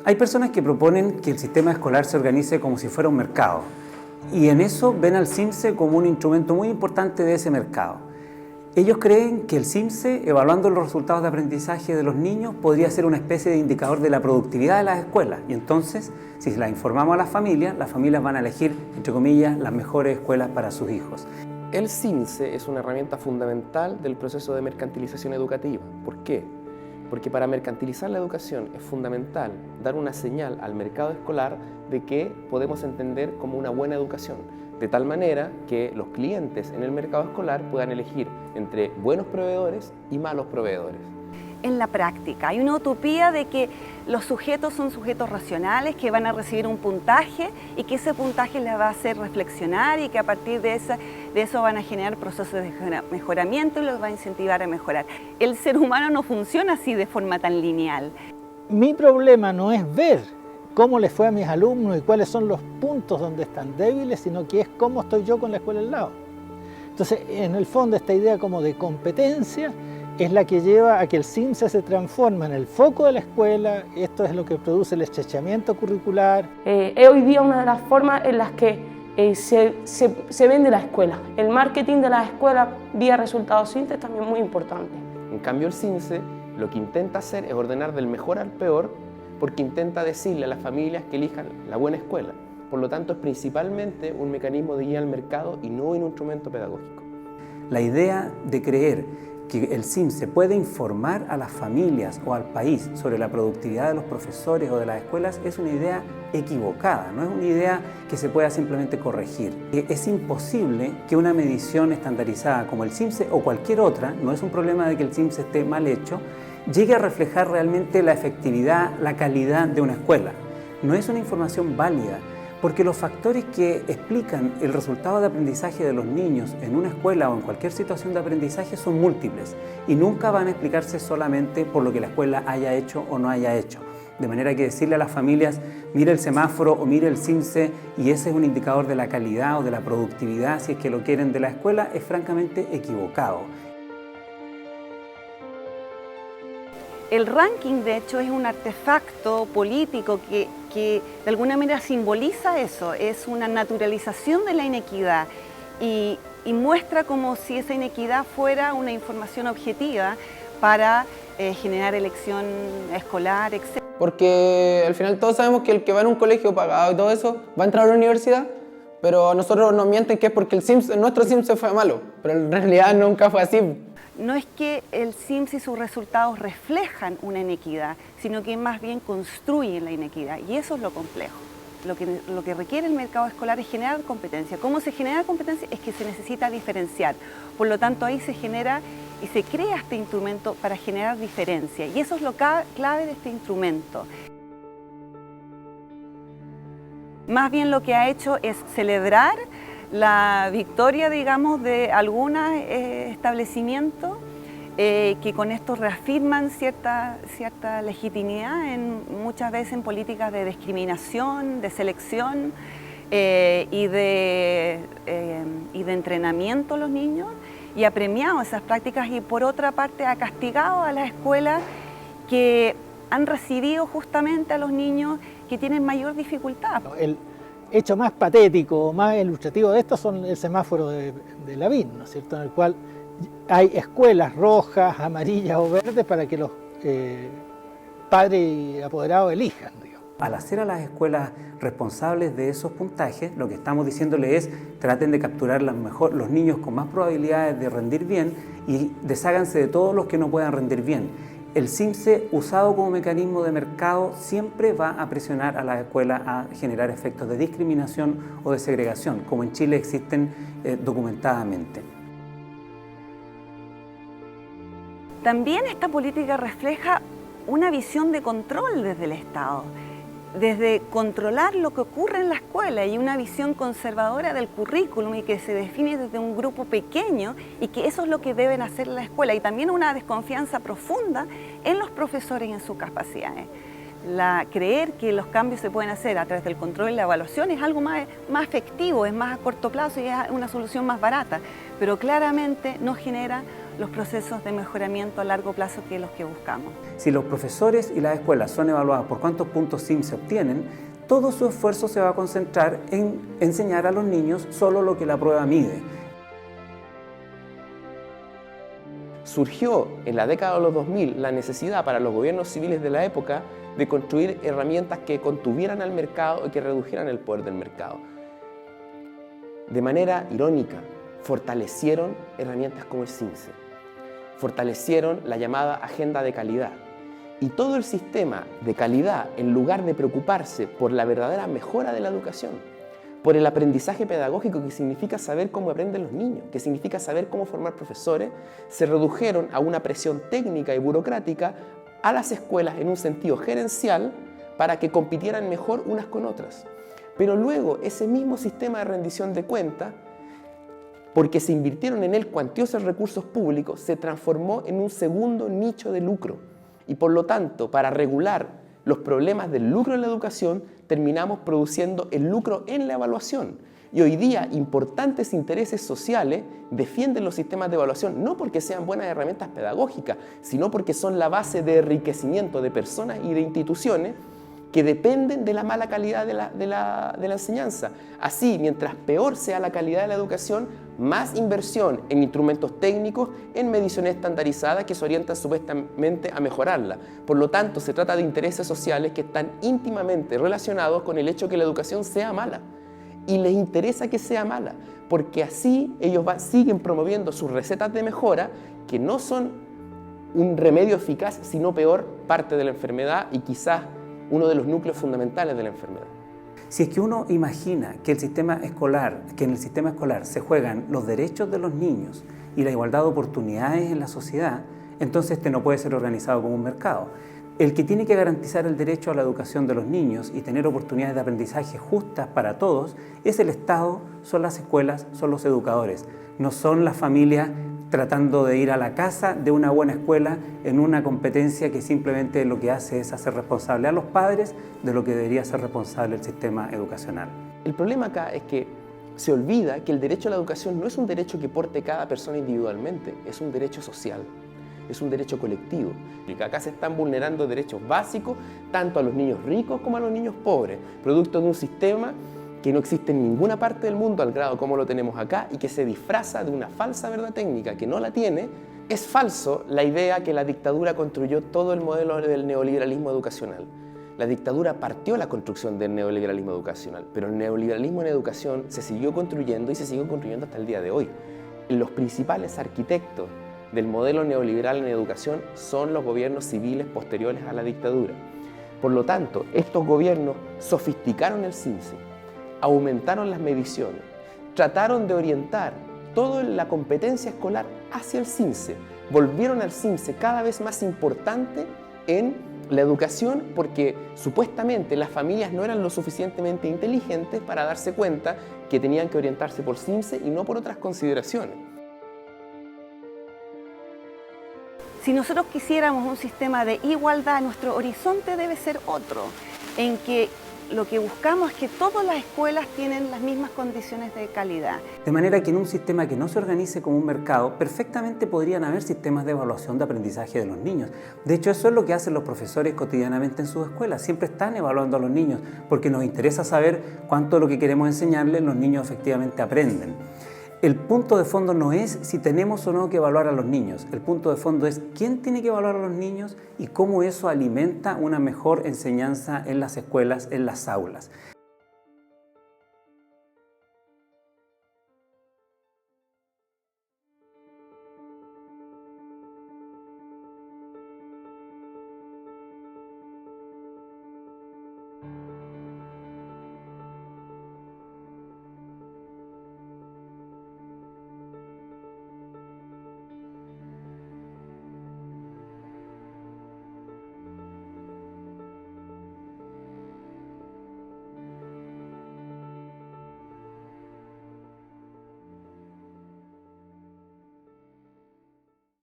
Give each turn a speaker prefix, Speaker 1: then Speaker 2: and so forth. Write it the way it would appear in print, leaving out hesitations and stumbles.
Speaker 1: Hay personas que proponen que el sistema escolar se organice como si fuera un mercado y en eso ven al CIMSE como un instrumento muy importante de ese mercado. Ellos creen que el CIMSE, evaluando los resultados de aprendizaje de los niños, podría ser una especie de indicador de la productividad de las escuelas y entonces, si las informamos a las familias van a elegir, entre comillas, las mejores escuelas para sus hijos.
Speaker 2: El CIMSE es una herramienta fundamental del proceso de mercantilización educativa. ¿Por qué? Porque para mercantilizar la educación es fundamental dar una señal al mercado escolar de que podemos entender como una buena educación, de tal manera que los clientes en el mercado escolar puedan elegir entre buenos proveedores y malos proveedores.
Speaker 3: En la práctica hay una utopía de que los sujetos son sujetos racionales que van a recibir un puntaje y que ese puntaje les va a hacer reflexionar y que a partir de eso van a generar procesos de mejoramiento y los va a incentivar a mejorar. El ser humano no funciona así de forma tan lineal.
Speaker 4: Mi problema no es ver cómo les fue a mis alumnos y cuáles son los puntos donde están débiles, sino que es cómo estoy yo con la escuela al lado. Entonces, en el fondo, esta idea como de competencia es la que lleva a que el CIMSE se transforma en el foco de la escuela. Esto es lo que produce el estrechamiento curricular.
Speaker 5: Es hoy día una de las formas en las que se vende la escuela. El marketing de la escuela vía resultados CIMSE es también muy importante.
Speaker 2: En cambio, el CIMSE lo que intenta hacer es ordenar del mejor al peor, porque intenta decirle a las familias que elijan la buena escuela. Por lo tanto, es principalmente un mecanismo de guía al mercado y no un instrumento pedagógico.
Speaker 1: La idea de creer que el CIMSE puede informar a las familias o al país sobre la productividad de los profesores o de las escuelas es una idea equivocada, no es una idea que se pueda simplemente corregir. Es imposible que una medición estandarizada como el CIMSE o cualquier otra, no es un problema de que el CIMSE esté mal hecho, llegue a reflejar realmente la efectividad, la calidad de una escuela. No es una información válida, porque los factores que explican el resultado de aprendizaje de los niños en una escuela o en cualquier situación de aprendizaje son múltiples y nunca van a explicarse solamente por lo que la escuela haya hecho o no haya hecho. De manera que decirle a las familias, mire el semáforo o mire el CIMSE y ese es un indicador de la calidad o de la productividad, si es que lo quieren, de la escuela, es francamente equivocado.
Speaker 3: El ranking, de hecho, es un artefacto político que de alguna manera simboliza eso, es una naturalización de la inequidad y muestra como si esa inequidad fuera una información objetiva para generar elección escolar, etc.
Speaker 6: Porque al final todos sabemos que el que va en un colegio pagado y todo eso va a entrar a la universidad, pero a nosotros nos mienten que es porque nuestro CIMSE fue malo, pero en realidad nunca fue así.
Speaker 3: No es que el CIMSE y sus resultados reflejan una inequidad, sino que más bien construyen la inequidad, y eso es lo complejo. Lo que requiere el mercado escolar es generar competencia. ¿Cómo se genera competencia? Es que se necesita diferenciar. Por lo tanto, ahí se genera y se crea este instrumento para generar diferencia, y eso es lo clave de este instrumento. Más bien lo que ha hecho es celebrar la victoria, digamos, de algunos establecimientos que con esto reafirman cierta legitimidad muchas veces en políticas de discriminación, de selección y de entrenamiento a los niños, y ha premiado esas prácticas y por otra parte ha castigado a las escuelas que han recibido justamente a los niños que tienen mayor dificultad.
Speaker 4: El hecho más patético, más ilustrativo de esto son el semáforo de Lavín, ¿no es cierto?, en el cual hay escuelas rojas, amarillas o verdes para que los padres y apoderados elijan.
Speaker 1: Al hacer a las escuelas responsables de esos puntajes, lo que estamos diciéndole es traten de capturar los niños con más probabilidades de rendir bien y desháganse de todos los que no puedan rendir bien. El CIMSE, usado como mecanismo de mercado, siempre va a presionar a las escuelas a generar efectos de discriminación o de segregación, como en Chile existen documentadamente.
Speaker 3: También esta política refleja una visión de control desde el Estado, desde controlar lo que ocurre en la escuela y una visión conservadora del currículum y que se define desde un grupo pequeño y que eso es lo que deben hacer en la escuela, y también una desconfianza profunda en los profesores y en sus capacidades. Creer que los cambios se pueden hacer a través del control y la evaluación es algo más efectivo, es más a corto plazo y es una solución más barata, pero claramente no genera los procesos de mejoramiento a largo plazo que los que buscamos.
Speaker 1: Si los profesores y las escuelas son evaluados por cuántos puntos SIM se obtienen, todo su esfuerzo se va a concentrar en enseñar a los niños solo lo que la prueba mide.
Speaker 2: Surgió en la década de los 2000 la necesidad para los gobiernos civiles de la época de construir herramientas que contuvieran al mercado y que redujeran el poder del mercado. De manera irónica, fortalecieron herramientas como el CIMSE, fortalecieron la llamada agenda de calidad. Y todo el sistema de calidad, en lugar de preocuparse por la verdadera mejora de la educación, por el aprendizaje pedagógico, que significa saber cómo aprenden los niños, que significa saber cómo formar profesores, se redujeron a una presión técnica y burocrática a las escuelas en un sentido gerencial para que compitieran mejor unas con otras. Pero luego ese mismo sistema de rendición de cuentas, porque se invirtieron en él cuantiosos recursos públicos, se transformó en un segundo nicho de lucro. Y por lo tanto, para regular los problemas del lucro en la educación, terminamos produciendo el lucro en la evaluación. Y hoy día importantes intereses sociales defienden los sistemas de evaluación, no porque sean buenas herramientas pedagógicas, sino porque son la base de enriquecimiento de personas y de instituciones que dependen de la mala calidad de la enseñanza. Así, mientras peor sea la calidad de la educación, más inversión en instrumentos técnicos, en mediciones estandarizadas que se orientan supuestamente a mejorarla. Por lo tanto, se trata de intereses sociales que están íntimamente relacionados con el hecho de que la educación sea mala. Y les interesa que sea mala, porque así ellos siguen promoviendo sus recetas de mejora, que no son un remedio eficaz, sino peor, parte de la enfermedad y quizás uno de los núcleos fundamentales de la enfermedad.
Speaker 1: Si es que uno imagina que en el sistema escolar se juegan los derechos de los niños y la igualdad de oportunidades en la sociedad, entonces este no puede ser organizado como un mercado. El que tiene que garantizar el derecho a la educación de los niños y tener oportunidades de aprendizaje justas para todos es el Estado, son las escuelas, son los educadores, no son las familias tratando de ir a la casa de una buena escuela en una competencia que simplemente lo que hace es hacer responsable a los padres de lo que debería ser responsable el sistema educacional.
Speaker 2: El problema acá es que se olvida que el derecho a la educación no es un derecho que porte cada persona individualmente, es un derecho social, es un derecho colectivo. Y que acá se están vulnerando derechos básicos tanto a los niños ricos como a los niños pobres, producto de un sistema que no existe en ninguna parte del mundo al grado como lo tenemos acá y que se disfraza de una falsa verdad técnica que no la tiene. Es falso la idea que la dictadura construyó todo el modelo del neoliberalismo educacional. La dictadura partió la construcción del neoliberalismo educacional, pero el neoliberalismo en educación se siguió construyendo y se sigue construyendo hasta el día de hoy. Los principales arquitectos del modelo neoliberal en educación son los gobiernos civiles posteriores a la dictadura. Por lo tanto, estos gobiernos sofisticaron el CIMSE, aumentaron las mediciones, trataron de orientar toda la competencia escolar hacia el CIMSE, volvieron al CIMSE cada vez más importante en la educación porque supuestamente las familias no eran lo suficientemente inteligentes para darse cuenta que tenían que orientarse por CIMSE y no por otras consideraciones.
Speaker 3: Si nosotros quisiéramos un sistema de igualdad, nuestro horizonte debe ser otro, en que lo que buscamos es que todas las escuelas tienen las mismas condiciones de calidad.
Speaker 1: De manera que en un sistema que no se organice como un mercado, perfectamente podrían haber sistemas de evaluación de aprendizaje de los niños. De hecho, eso es lo que hacen los profesores cotidianamente en sus escuelas. Siempre están evaluando a los niños porque nos interesa saber cuánto de lo que queremos enseñarles los niños efectivamente aprenden. El punto de fondo no es si tenemos o no que evaluar a los niños. El punto de fondo es quién tiene que evaluar a los niños y cómo eso alimenta una mejor enseñanza en las escuelas, en las aulas.